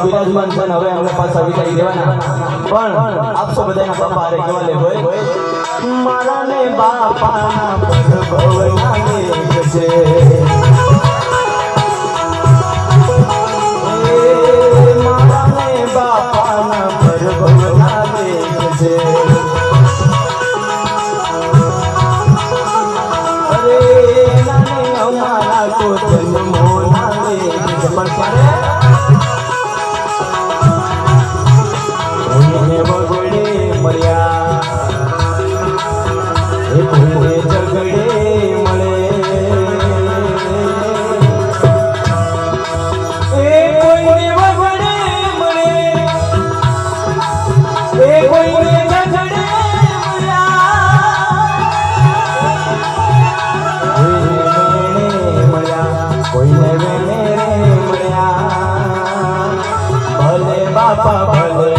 બિરાજમાન છે ને હવે અમે પાછા વિચારી દેવાના પણ આપસો બધાના બાપા અરે કેવા લે હોય મારા ને બાપાના ભવના લે છે મારા ને બાપાના ભવના લે છે અરે નાને અમારા તો જન્મો ના લે છે પણ ક્યારે વગડે મળ્યા એ કોઈને ઝઘડે મળે એ કોઈને વગડે મળે એ કોઈને ઝઘડે મળ્યા કોઈને વેણે મળ્યા ભલે બાપા ભલે